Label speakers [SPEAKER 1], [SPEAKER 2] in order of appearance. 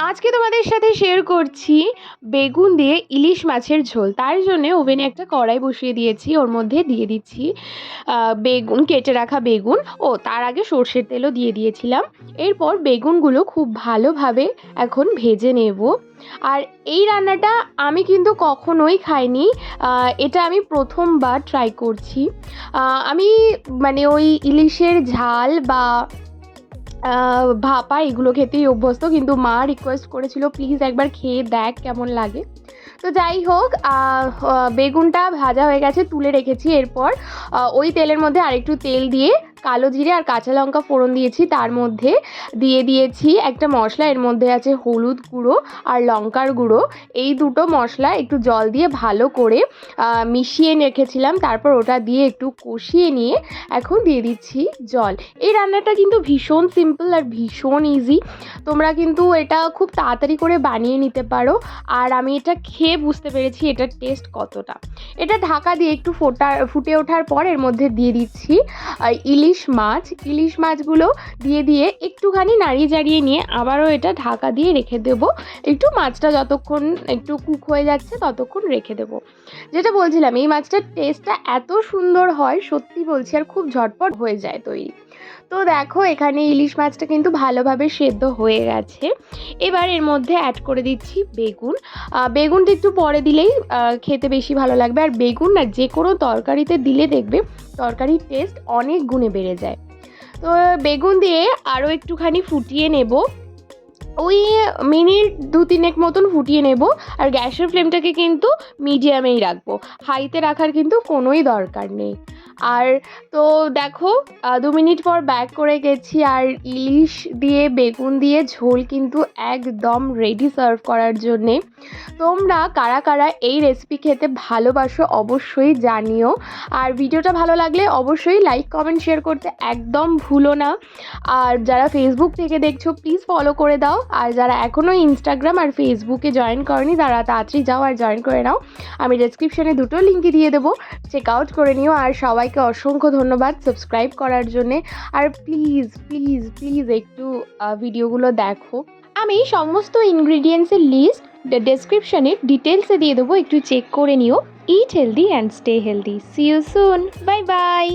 [SPEAKER 1] আজকে তোমাদের সাথে শেয়ার করছি বেগুন দিয়ে ইলিশ মাছের ঝোল। তার জন্য ওভেনে একটা কড়াই বসিয়ে দিয়েছি, ওর মধ্যে দিয়ে দিচ্ছি বেগুন, কেটে রাখা বেগুন। তার আগে সর্ষের তেলও দিয়ে দিয়েছিলাম। এরপর বেগুনগুলো খুব ভালোভাবে এখন ভেজে নেব। আর এই রান্নাটা আমি কিন্তু কখনোই খাইনি, এটা আমি প্রথমবার ট্রাই করছি। আমি মানে ওই ইলিশের ঝাল বা ভাপা এগুলো খেতেই অভ্যস্ত, কিন্তু মা রিকোয়েস্ট করেছিল প্লিজ একবার খেয়ে দেখ কেমন লাগে। তো যাই হোক, বেগুনটা ভাজা হয়ে গেছে, তুলে রেখেছি। এরপর ওই তেলের মধ্যে আরেকটু তেল দিয়ে কালো জিরে আর কাঁচা লঙ্কা ফোড়ন দিয়েছি। তার মধ্যে দিয়ে দিয়েছি একটা মশলা, এর মধ্যে আছে হলুদ গুঁড়ো আর লঙ্কার গুঁড়ো। এই দুটো মশলা একটু জল দিয়ে ভালো করে মিশিয়ে রেখেছিলাম। তারপর ওটা দিয়ে একটু কষিয়ে নিয়ে এখন দিয়ে দিচ্ছি জল। এই রান্নাটা কিন্তু ভীষণ সিম্পল আর ভীষণ ইজি, তোমরা কিন্তু এটা খুব তাড়াতাড়ি করে বানিয়ে নিতে পারো। আর আমি এটা খেয়ে বুঝতে পেরেছি এটার টেস্ট কতটা। এটা ঢাকা দিয়ে একটু ফুটে ওঠার পর এর মধ্যে দিয়ে দিচ্ছি ইলিশ মাছগুলো দিয়ে একটুখানি নাড়িয়ে চাড়িয়ে নিয়ে আবারও এটা ঢাকা দিয়ে রেখে দেবো। একটু মাছটা যতক্ষণ একটু কুক হয়ে যাচ্ছে ততক্ষণ রেখে দেবো। যেটা বলছিলাম, এই মাছটার টেস্টটা এত সুন্দর হয়, সত্যি বলছি, আর খুব ঝটপট হয়ে যায় তৈরি। তো দেখো এখানে ইলিশ মাছটা কিন্তু ভালোভাবে সেদ্ধ হয়ে গেছে। এবার এর মধ্যে অ্যাড করে দিচ্ছি বেগুনটা একটু পরে দিলেই খেতে বেশি ভালো লাগবে। আর বেগুন না যে কোনো তরকারিতে দিলে দেখবে তরকারির টেস্ট অনেক গুণে বেড়ে যায়। তো বেগুন দিয়ে আরও একটুখানি ফুটিয়ে নেব, ওই মিনিট 2-3 মতন ফুটিয়ে নেব। আর গ্যাসের ফ্লেমটাকে কিন্তু মিডিয়ামেই রাখবো, হাইতে রাখার কিন্তু কোনোই দরকার নেই। আর তো দেখো 2 মিনিট পর ব্যাক করে গেছি, আর ইলিশ দিয়ে বেগুন দিয়ে ঝোল কিন্তু একদম রেডি সার্ভ করার জন্যে। তোমরা কারা কারা এই রেসিপি খেতে ভালোবাসো অবশ্যই জানিও। আর ভিডিওটা ভালো লাগলে অবশ্যই লাইক কমেন্ট শেয়ার করতে একদম ভুলো না। আর যারা ফেসবুক থেকে দেখছো প্লিজ ফলো করে দাও। আর যারা এখনও ইনস্টাগ্রাম আর ফেসবুকে জয়েন করনি তারা তাড়াতাড়ি যাও আর জয়েন করে নাও। আমি ডেসক্রিপশানে দুটো লিঙ্কই দিয়ে দেবো, চেক আউট করে নিও। আর সবাইকে অসংখ্য ধন্যবাদ সাবস্ক্রাইব করার জন্যে। আর প্লিজ প্লিজ প্লিজ একটু ভিডিওগুলো দেখো। আমি সমস্ত ইনগ্রিডিয়েন্টসের লিস্ট ডেসক্রিপশানে ডিটেলসে দিয়ে দেবো, একটু চেক করে নিও। Eat healthy and stay healthy. See you soon, bye by.